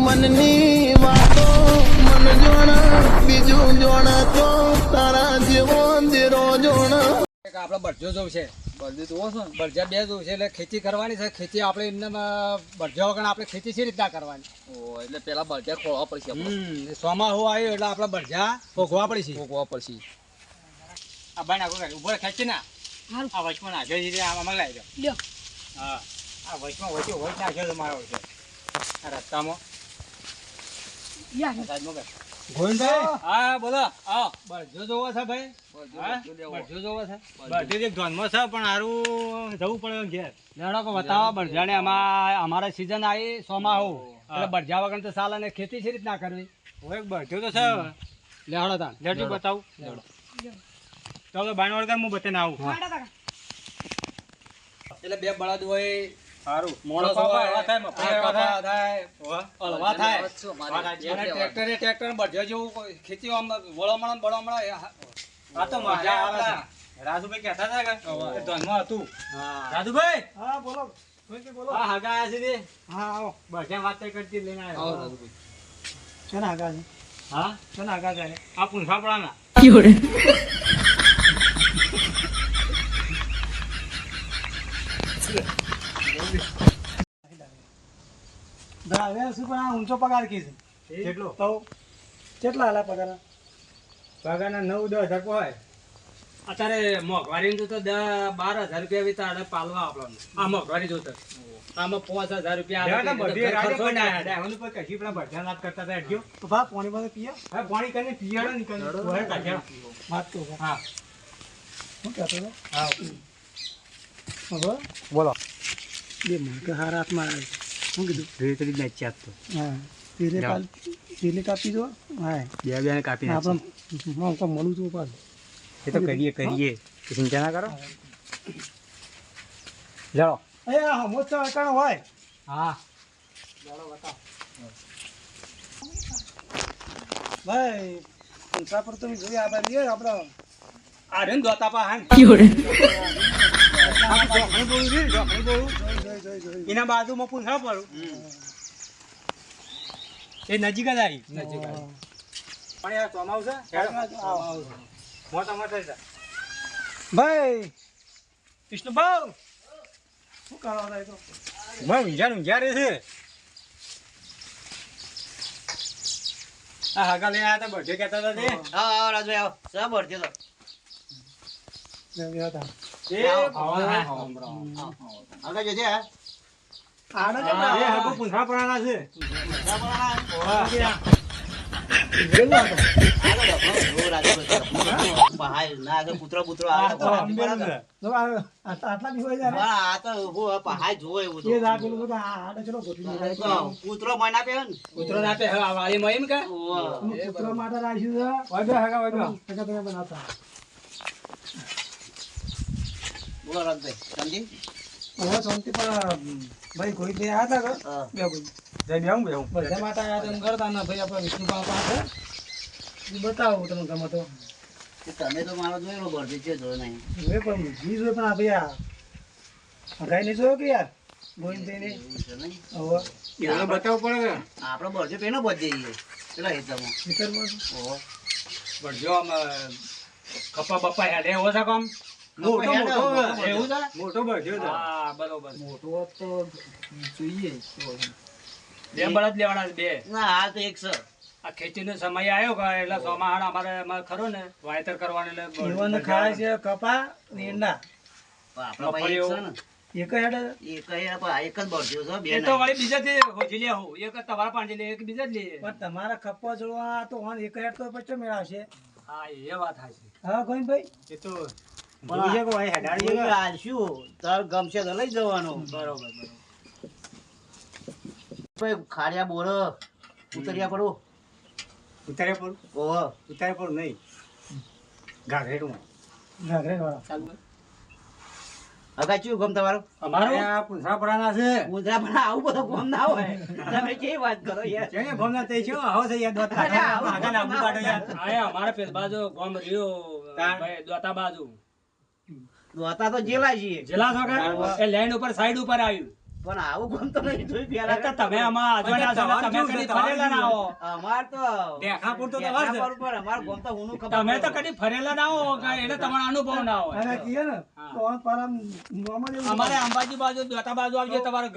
મનની વાતો મન જોણ બીજું જોણ તો તારા જેવો દેરો જોણ આપડે બરજો જોવું છે. બરજો જોવો છો ને? બરજા બે જોવું છે એટલે ખેતી કરવાની છે. ખેતી આપણે એમને બરજા વગર આપણે ખેતી સી રીતના કરવાની? એટલે પેલા બળજા ખોળવા પડશે. સોમાહુ આવ્યો એટલે આપણે બરજા ભોગવા પડશે. ભોગવા પડશે. આ ભાઈ નાખો ઉભો ખેંચી ના આ વચમાં નાખ્યો છે આમાં લાવી દો. હા આ વચમાં વચ્ચે વચ નાખ્યો છે મારો છે આ રસ્તામાં. ગોવિંદભાઈ હા બોલો. હા બરજો જોવો છે ભાઈ? બરજો જોવો છે? બરજો એક ધોનમાં છે પણ સારું જવું પડે ઘેર. લેડો કે બતાવો બરજાને. અમારા સિઝન આવી સોમાહુ એટલે બરજા વગર તો ચાલે ને ખેતી છે રીતના કરવી. એક બરજો તો છે. લેડો તાણ લેજો બતાવું. ચાલો બાણવડ હું બતાવીને આવું. એટલે બે બળદ હોય સારું મોણસ હોય ટ્રેક્ટર બરજો જેવું ખેતી વળમણ આ તો મજા આવે. રાજુભાઈ કહેતા હતા કે ધનમાં હતું. રાજુભાઈ હા બોલો. હા હગા આયા છે. હા આવો બરજા વાત કરતી લઈને આવ્યો. રાજુભાઈ શેના હગા છે? હા શેના હગા છે? આ પૂંછાપડાના. ઊંચો પગાર કી છે કેટલો તો કેટલા હાલા પગાર? પગારના 9-10 હજાર હોય. અત્યારે મોંઘવારી તો 10-12 હજાર રૂપિયા વિતા પાલવા આપણને. આ મોંઘવારી જોતો આમાં 5000 રૂપિયા પાણી બધું પીએ. હા પાણી કરીને પીયાડો નીકળ્યો. હા શું કહેતો હતો? બોલો. બે મને હારા હાથમાં આવે. શું કીધું? રેતરી નાચી આપતો. હા પેલે કાપી દો. હા બે કાપી આપણે મળું છું પાછું. એ તો કરીએ ચિંતા ના કરો. જાઓ એ મોચા અકાણ હોય. હા જાડો બતાવો ભાઈ. મુસાફર તો જોઈ આ બાજુ આપણે આ રેન દોતા પા હાન એના બાજુમાં પૂછા પડું. એ નજીક જ આવી. નજીક આવી પણ યાર ચોમાવું છે. મોટા મોટા છે ભાઈ. વિષ્ણુભાઈ શું કરો તો ભાઈ ઊંઝા રે છે. આ હગા લઈને આવ્યા હતા બર્થડે કહેતા હતા તે. હા રાજભાઈ આવો. સા બળજો તો આગળ જજે. પૂછા પડવાના છે. કૂતરો આટલા કૂતરો મના પે કૂતરો ના પે વાળીમાં એમ કે કૂતરો માટે રાખ્યું છે. બનાવતા બોલો રાજભાઈ સમજી. શાંતિ પણ ભાઈ કોઈ બે આવ્યા હતા બધા માટે આવ્યા એમ કરતા ના ભાઈ આપણે વિષ્ણુભાઈ પાસે બતાવું તમે ગમે તો. તમે તો મારો જોયેલો બળજો છે જોયો નહીં. જોયે પણ જી જોયે પણ આ ભાઈ આ હગાઈ નહીં જોયો કે યાર ગોવિંદ થઈને બતાવવું પડે. આપડે બળજો પેનો બચી જઈએ પેલા હેતરમાં બળજો આમ કપા બપ્પા હેડે એવો છે કામ. મોટો બળજો. હા બરોબર મોટો તો જોઈએ. બે બળદ લેવાના છે. બે ના આ તો એક સર. આ ખેતીનો સમય આવ્યો કે એટલે ચોમાહાણ અમારે ખરો ને વાવેતર કરવાનું એટલે ખાય છે કપા નીંડા. એક જ બળજો છે. બે તો વળી બીજાથી હોજી લે હું એક તમારા પાંડી લે એક બીજા જ લે. પણ તમારા કપા જોડવા તો એક હેડ તો પછી મેળવશે. હા એ વાત છે. હા ગોવિંદભાઈ એ તો ગમશે તો લઈ જવાનું. બરોબર ખાડિયા બોર ઉતર્યા પડો. ઉતારે પડું ઉતારે પડું નહીં ઘાઘરેટું હગા ચિયું ગમ તમારું? અમારું પૂંછાપડાના છે. પૂંછાપડા આવું બધું ગમ ના હોય. તમે કેવી વાત કરો યાર? કેને ગમ ના તે છો આવો છે યાર દોતા આગા ના મુકાડો યાર. આયા અમારે પેલ બાજુ ગમ રહ્યો ભાઈ દોતા બાજુ. દોતા તો જેલા છીએ. જેલા છો કે એ લેન્ડ ઉપર સાઈડ ઉપર આવ્યું. પણ આવું ગમતો નહીં જોઈ એટલે પેલા તમે આમાં આજવાના છો ને, તમે કદી ફરેલા ના હો. અમાર તો દેખાપુર તો તમારે છે. દેખાપુર પર અમાર ગમતો હુંનું ખબર તમે તો પડે. કદી ફરેલા ના હો કે એટલે તમારો અનુભવ ના હોય. અને કીએ ને તો આમ પર આમ નોર્મલ એવું અમારે અંબાજી બાજુ દોતા બાજુ આવજો, તમારે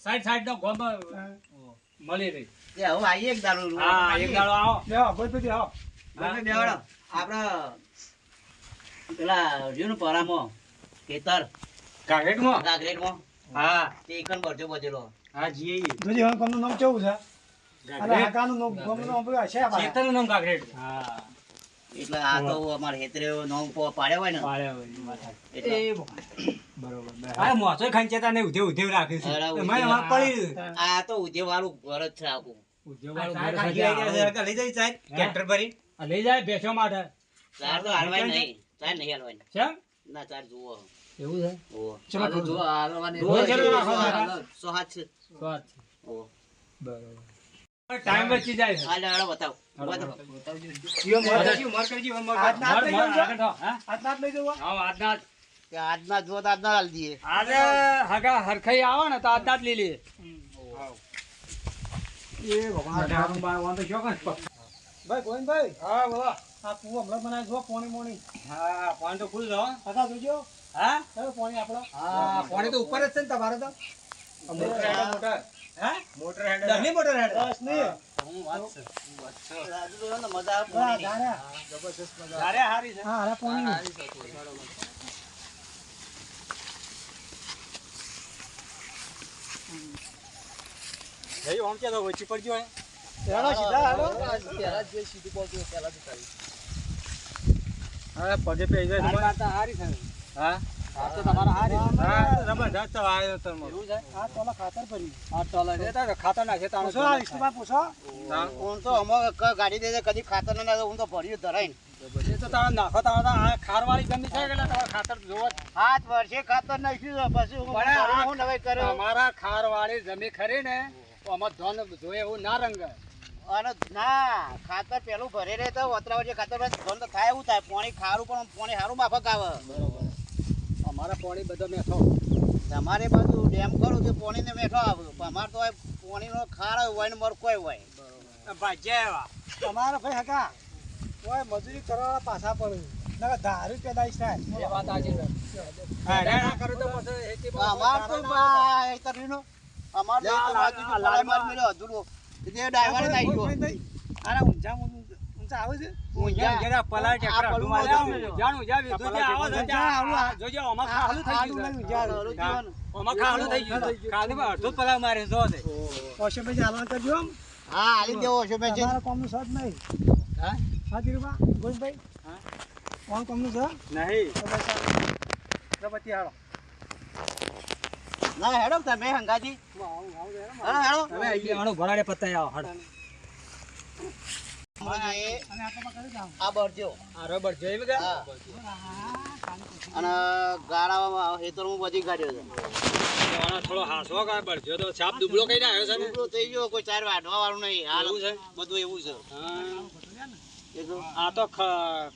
સાઈડ નો ગોમ મળી રહી. એ હવે આવીએ એક દારૂ હા, એક દાડો આવો. લેવા ભાઈ પછી આવો તમે બેવાડો આપણા પેલા રહ્યું પરામાં ખેતર કાગેટમાં? ગાગરેટમાં હા તે એકન બરજો બધેલો હા જી જોજે હવે કોમનું નામ કેવું છે અને હાકાનું નામ કોમનું નામ પેલું છે આ પાછા. ખેતરનું નામ કાગરેટ. હા એટલે આ તો અમારે હેતરે નોમ પાડ્યો હોય ને પાડ્યા હોય એ વાત સાચી. એટલે બરોબર. હા, મોસો ખંચેતા ને ઉધે ઉધે રાખે છે. અરે, એમાં એમાં પડી રહ્યું. આ તો ઉદ્યોગ વાળું ઘર જ છે આખું ઉદ્યોગવાળું ઘર છે. લઈ જાય સાહેબ ટ્રેક્ટર ભરી લઈ જાય ભેંસો માટે. ચાર તો હાલવાય નહીં ચાર નહીં હાલવાની છે ના ચાર જુઓ એવું છે. ઓહો. ચલો કરો. જુઓ ચલો રાખો સાહેબ. સો હાથ છે સ્વાદ છે. ઓહો. બરોબર. ટાઈમ બચી જાય છે. હાલે હાલો બતાવો જીઓ મોર પછી ઉમર કરજી, ઉમર કર. આજના જ લઈ મર, જવું છે? આગળ થો, હા? આજના જ લઈ જવું આવો, આજના જ. કે આજના જુઓ તો આજના હાલ દઈએ આજે હગા હરખાઈ આવો ને તો આજના જ લઈ લઈએ. એ ભગવાન વાંધો શું કરે? ભાઈ ગોવિંદભાઈ હા બોલો. આ કુવો હમણાં બનાવી જો પાણી મોણી હા, પાણી તો ફૂલ છે હો. કાકા જોજો હા કયો પાણી આપણો હા, પાણી તો ઉપર જ છે ને તમારે તો. મોટર હેડે, મોટર. હા? મોટર હેડે. દસની મોટર હેડે. બસ નહીં હું વાત છે. રાજુ તો ને મજા આવે હા પાણીની. ધારા તારે હારી છે. હા હારા પાણી જઈ આમ કે તો વચ્ચે પડજો હે. હેડો સીધા હેડો હા, પગે પે જાય તમારે. હારી છે. હા? આ તો તમારા હારી. હા, જબરદસ્ત આવ્યો તમે. એવું છે? આ તોલા ખાતર ભરી આ ટોલા દેતા તો ખાતર નાખે તાણે. પૂછો આ વિષ્ણુભાઈ પૂછો હું તો અમારે ગાડી દે કદી ખાતર ના હું તો ભર્યું ધરાઈને એ તો તારે નાખો તારે તો આ ખારવાળી જમીન છે એટલે તમારે ખાતર જોવો જ. 7 વર્ષે ખાતર નાખ્યું છે, પછી હું પણ આ હું નવાઈ કર્યો તમારા ખારવાળી જમીન ખરી ને તો આમાં ધન જોઈએ એવું ના રંગે. અને ના ખાતર પેલું ભરે રહે તો ઓતરા વર્ષે ખાતર ધન તો થાય એવું થાય પાણી ખારું પણ પાણી સારું માફક આવે અમારા પાણી બધો મેઠો. તમારે બાજુ ડેમ કરું કે પાણીને મેઠો આવે પણ અમારે તો પાણીનો ખાર હોય ને મરકોય હોય ભાજ્યા એવા. તમારા ભાઈ હકા ઓય મજૂરી કરવા પાછા પડે નકર ધારું પેદાઈશ થાય એ વાત સાચી છે. હા, ના કરું તો પછી હેતી પર અમાર તો એ તરીનો અમાર તો લાલ માર મેલો અધૂરો તે ડ્રાઈવર નાઈ ગયો અરે ઊંચા ઊંચા આવે છે ઊંઝા ઘેરા પલાળ ટેકરા આ પલું માર્યા. બધું. ઊંઝાનું ઊંઝા વીધું જે આવો છે ત્યાં જોજો આમાં ખાલું થઈ આલુ ગયું નહીં છે. ઊંઝા આમાં ખાલું થઈ ગયું છે. ખાલું અડધો જ પલાળ મારે જો છે. ઓશે પછી હાલવા કરજો આમ હા આલી દેવો છો મેં તમારા કોમનું સદ નહીં હા? હાજી રૂપા ગોવિંદભાઈ હા? કોણ કોમનું છે નહીં. તો બસ આ પ્રપતિ હાલો ના હેડો તમે હંગાજી હા હેડો હવે અહીંયા આણો ભરાડે પતાય આવો હડ. અને આટલામાં કરી જાઓ આ બરજો આ રબર જોઈ લગે. હા અને ગાળામાં હેતરમાં બધી ગાડીઓ છે આનો થોડો હાસો કા બળજો તો સાપ દુબળો કઈ આવ્યો છે ને. દુબળો થઈ ગયો કોઈ ચાર વાઢવા વાળું નહીં હાલ એવું છે? બધું એવું છે હા. એ તો આ તો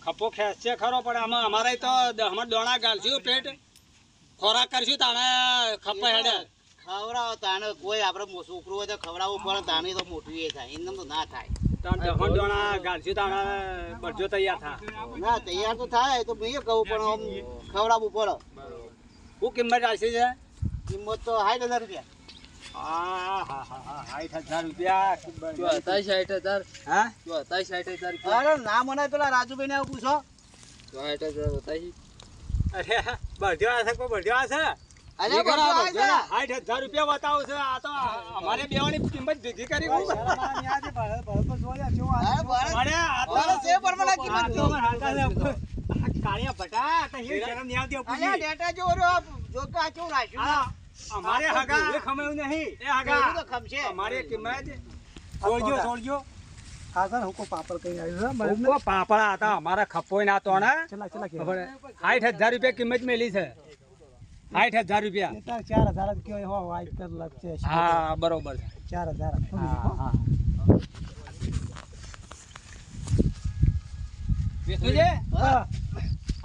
ખપો ખેંચ છે ખરો પણ આમાં અમારે તો અમારે દોણા ગાલશું પેટ ખોરાક કરશું તાણે ખપા હેડે. ખવડાવો તાને કોઈ આપણે છોકરું હોય તો ખવડાવવું પડે તાને તો મોટું એ થાય એમ તો ના થાય તાણ દહણ દોણા ગાલશું તાણે બળજો તૈયાર થા. ના તૈયાર તો થાય તો મેં કહું પણ આમ ખવડાવવું પડે શું કિંમત રાખી છે? કિંમત તો 60,000 રૂપિયા હા હા હા હા 60,000 રૂપિયા. હા? અરે ના મને પેલા રાજુભાઈ ને આવું પૂછો અરે બળજો આ છે કોઈ બળજો આ છે? અરે એ ખરા બધું બળજો આવે છે. 60,000 રૂપિયા બતાવો છે. આ તો અમારે બેવાની કિંમત ભેગી કરી હું. ન્યાથી ભરત જોયા કેવો અરે આ બરાબર. અરે આ તો બરાબર છે પરમાણે આ કિંમત તો તો. કાળિયા ભટા આ તો હીર શરમ નહીં આવતી અરે પૂછી. ડેટા જો રહ્યો જો કા કેવું રાખ્યું આ અમારે હગા એ ખમાયું નહીં. એ હગા એવું તો ખમશે. અમારે કિંમત છોડજો છોડજો. ખાસા હુકો પાપડ કઈ આવ્યું છે બરાબર ઉભો પાપડા હતા અમારા ખપોય ના તો ને ચલા ચલા કે ખબર 60,000 રૂપિયા કિંમત મેલી છે. 60,000 રૂપિયા. તાર 4,000 જ કયો હો વાઈટ કર લગશે હા બરોબર છે. 4,000 હા હા વિષ્ણુજી હા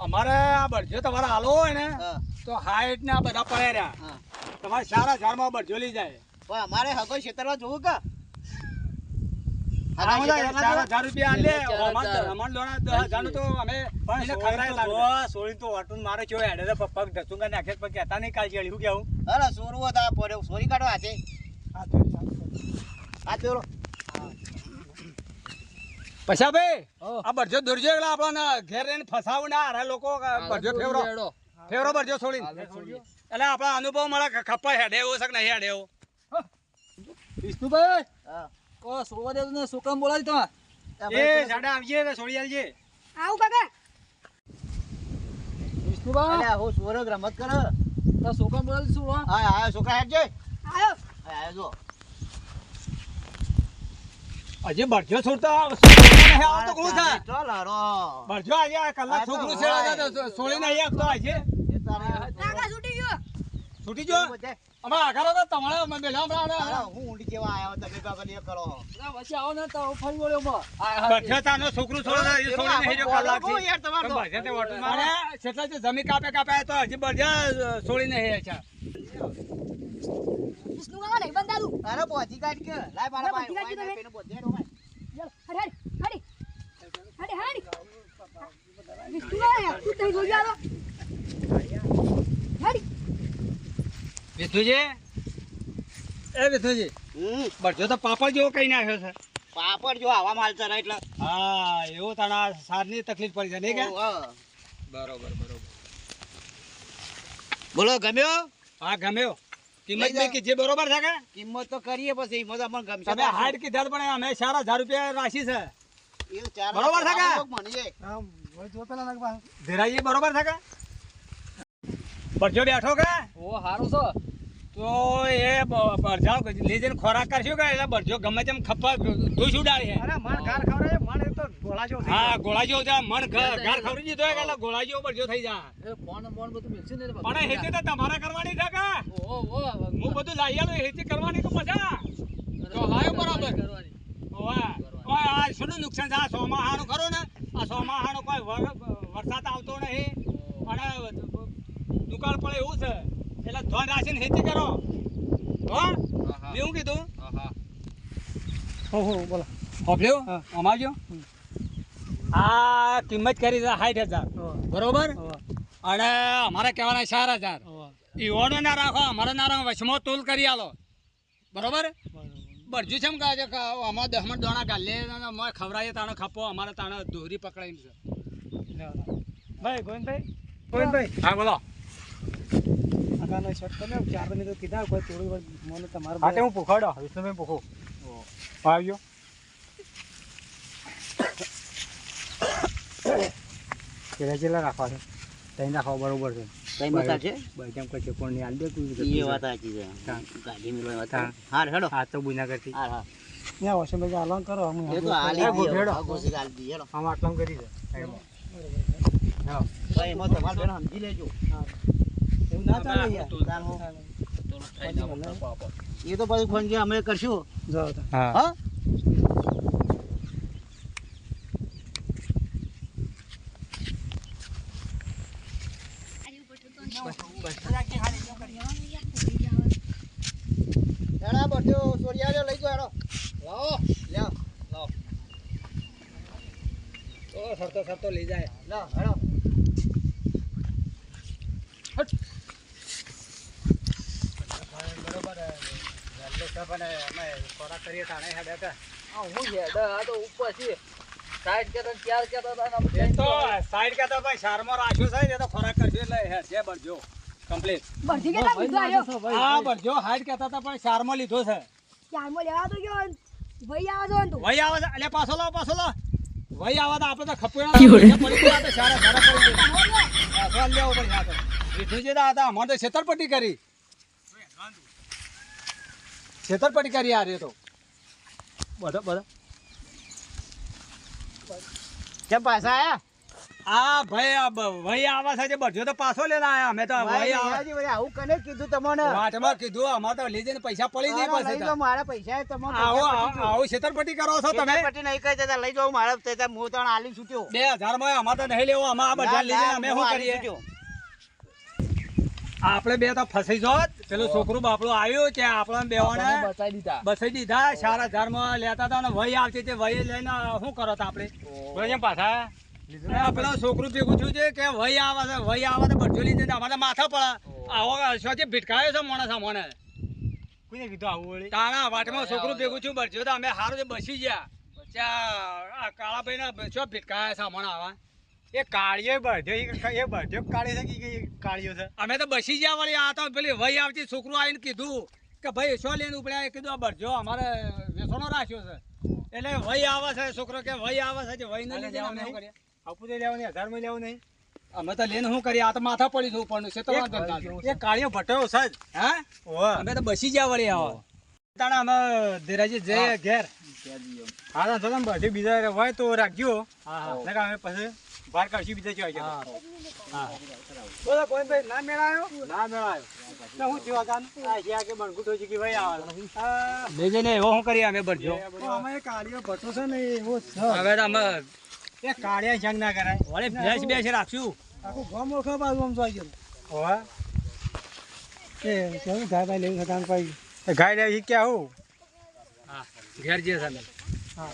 અમારે આ બળજો તમારે હાલો હોય ને હા તો 60 ના બધા પડ્યા રહ્યા. હા તમારે સારા ઝાડમાં બળજો લઈ જાય પણ અમારે હગો ક્ષેત્રમાં જોવું કે આ બધા સારા 1000 રૂપિયા આલે અમાર લોણા 10,000 નું તો અમે એને ખવડાય લાગે સોળી તો વાટું મારે કેવો હેડે તો પગ ઢસુંગા નાખે પણ કહેતા નહીં કાલ જેડી હું કેવું અરે સોરવો તા પડ્યો સોરી કાઢો હાથે આ તેરો પૈસા ભાઈ આ બળજો દોરજો એટલે આપણને ઘેર રહીને ફસાવું ના અરે લોકો બળજો ફેવરો બળજો છોડીને એટલે આપણા અનુભવ મળે ખપ્પા હેડે એવો છે કે નહીં હેડે એવો વિષ્ણુભાઈ હા કો સોવા દેવ ને છોકરા બોલાવી તમાર એ સાડા આવજે ને છોડી આવજે આવું કાકા વિષ્ણુભાઈ અરે હું સોરગ રમત કર તો છોકરા બોલાવી શું હા આયો છોકરા હેડ જઈ આયો આયો જો હજી બળજો છોડતા નહીં આવતો કોણ છે ચાલ હારો બળજો આજે આ કલાક છોકરું છે છોડી નહીં આપતો આજે એ તારે કાકા છૂટી ગયો છૂટી જો અમારા આઘારો તો તમારે બેઠા હમણાં હું ઊંડી કેવા આયો તમે કાકા કરો વચ્ચે આવો ને તો ફરી વળ્યો બળજો તાનો છોકરું છોડે એ છોડી નહીં જો કલાક બોલો યાર તમારે તો. બળજો તે ઓટો મારે છેટલા જે જમી કાપે તો હજી બળજો છોડી નહીં અચ્છા વિષ્ણુ કાકા નહીં બંધાતું અરે બોધી કાઢ કે લાય મારા અરે બોધી કાઢ કે તમે. પેને બોધી હેડો ભાઈ ચાલ હરી હરી વિષ્ણુ કાકા તું તઈ જોઈ આવો હરી વિઠુજી એ વિઠુજી બળજો તો પાપડ જેવો કઈ નાખ્યો છે પાપડ જો આવા માલ ચરા એટલે હા એવું તાણા સારની તકલીફ પડી છે નહીં કે ઓહો. બરોબર બોલો ગમ્યો હા ગમ્યો કિંમત લઈ જાઓ. મેં કીધી બરોબર છે કે કિંમત તો કરીએ પછી કિંમત અમને ગમશે તમે હાઈટ કીધા પણ અમે 4,000 રૂપિયા રાશી છે એ ચાર બરોબર છે કે? મને જાય. આમ જો પેલા નાખ ધીરાજી બરોબર છે કે બળજો બેઠો કે ઓ હારું છો તો એ બળજાઓ લઈ જઈને ખોરાક કરશું કે એટલે બળજો ગમે તેમ ખપ્પા ધૂસ ઉડાડી છે અરે મણ ગાર ખવડાય મણ તો ગોળા જો હા ગોળા જેવો છે મન ઘર ખવડી દીધો હોય કે એટલે ગોળા જેવો બળજો થઈ જાય એ ફોન બોન બધું મિલશે ને પણ હેતી તો તમારે કરવાની છે કે ઓ હું બધું લાવી આલું હેતી કરવાની કે મજા તો લાયો બરાબર ઓવા ઓય આ શું નુકસાન છે આ સોમાહાનું ખરો ને આ સોમાહાનો કોઈ વરસાદ આવતો નહીં અને દુકાળ પડે એવું છે એટલે ધોન રાખીને ખેતી કરો હો મેં શું કીધું હો બોલો હોભલ્યો અમારજો આ કિંમત કરી છે 60,000 બરોબર અને અમારે કહેવાના 4,000 ઈવોનો ના રાખો અમારે ના રાખો વચમાં તોલ કરી આલો બરોબર બરજુ છે એમ કહે છે કે અમારે 10 મણ દોણા ગાલે અમારે ખવડાવીએ તાણે ખપો અમારે તાણે દોરી પકડાઈને છે ભાઈ ગોવિંદભાઈ હા બોલો આગાનો શર્ટ તમે 4 મિનિટ કીધા કોઈ થોડું મને તમારું હા તે હું પૂછાડો વિષ્ણુભાઈ પૂછું આવ્યો કેટલા રાખવા છે તઈ નાખવા બરોબર છે કઈ મતા છે જેમ કહે છે કોણ ની આલ દે તું એ વાત સાચી છે ગાડી મિલવા વાત હાર હેડો હા તો બુના કરતી હાર હા ત્યાં વોશિંગ મશીન આલાન કરો અમે એ તો હાલી ગો ભેડો. ગોસી હાલી દી હેડો આમ આટલામ કરી છે ભાઈ એમાં તમારે પેલા સમજી લેજો એવું ના ચાલે યાર એ તો પછી ફોન કે અમે કરશું જાઓ હા હા હેડા બડ્યો સોરિયા લઈ ગયો હેડો લાવો લ્યો તો સરતો લઈ જાય લાવ હેડો બરોબર અમે ખોરાક કરીએ તાણે હેડે કે હું હેડા આ તો ઉપર છે સાઈડ કે તો ચાર કે તો એ તો સાઈડ કે તો ભાઈ શારમાં રાખ્યો છે એ તો ખોરાક કરજો એટલે હે છે બળજો કમ્પ્લીટ બરજી કેટલા બીજો આવ્યો હા બળજો હાઈટ કહેતા હતા પણ શારમાં લીધો છે ચારમાં લેવા તો ગયો ભાઈ આવો છો ને તું વહી આવે છે એટલે પાછો લો વહી આવે તો આપણે તો ખપેડા પડી ગયા તો સારા પડી ગયા ફોન લેવો પડે આ તો વિઠુજી દા હતા અમારે તો છેતરપટ્ટી કરી આ રે તો બધા કેમ પાછા આયા આ ભાઈ વહી આવે છે જે બળજો તો પાછો લેલા આયા અમે તો વહી આવે આવું કને કીધું તમને વાટમાં કીધું અમારે તો લઈ જઈને પૈસા પડી જાય લઈ પછી જાઓ મારા પૈસા તમારે આવું છેતરપટ્ટી કરો છો તમે પટ્ટી નહીં કહી દેતા લઈ જાઓ મારા પૈસા હું તો આલી છૂટ્યો 2000 માં અમારે તો નહીં લેવો અમારે આ બધા લઈ જઈને અમે શું કરીએ આપણે બે તો ફસાઈ જોત પેલું છોકરું બાપડું આવ્યું ત્યાં આપણા બેવાને બસાઈ દીધા 4,000 માં લેતા હતા ને વહી આવતી તે વહી લઈને શું કરો આપણે બરાબર પાછા પેલા છોકરું ભેગું થયું છે કે વહી આવે તો બધું લીધે અમારે માથા પડે આવો શોથી ભીટકાયો છે માણસ મને કોઈને કીધું આવું વળી તારા વાટમાં છોકરું ભેગું થયું બરજો તો અમે હારું જે બસી ગયા ત્યાં કાળાભાઈ ના શું ભીટકાયા છે મને આવા એ કાળીઓ બધે કાળી છે કે કાળીઓ છે અમે તો બસી ગયા વળી આ તો પેલી વહી આવતી છોકરું આવીને કીધું કે ભાઈ શું લઈને ઉપડ્યા કીધું આ બરજો અમારે વેસણો રાખ્યો છે એટલે વહી આવે છે છોકરો કે વહી આવે છે વહી ને લીધે અમે શું કરીએ આપું તો લેવું નહીં 1000 માં લેવું નહીં અમે તો લઈને શું કરીએ આ તો માથા પડી જવું પણ છે તો એ કાળીઓ ભટાયો છે હા અમે તો બસી ગયા વળી આવો તાણા અમે ધીરાજી જઈએ ઘેર હા તો તમે બધી બીજા હોય તો રાખજો હા અમે પછી બહાર કાઢી બીજા જવા હા બોલો કોઈ ભાઈ ના મેળાયો તો હું થયો કાન આ જ્યાં કે બણગું થઈ કે ભાઈ આવે લેજે ને એવો શું કરીએ અમે બરજો અમે કાળીઓ ભટ્ટો છે ને એવો છે હવે તો અમે એ કાળિયા જંગ ના કરાય વળે ભેંસ રાખશું આખું ગામ ઓળખા બાજુ આમ જોઈ ગયું હોવા એ કેવું ગાય ભાઈ લેવું સદાન પાઈ ગાય લેવી ક્યાં હું હા ઘેર જે છે હા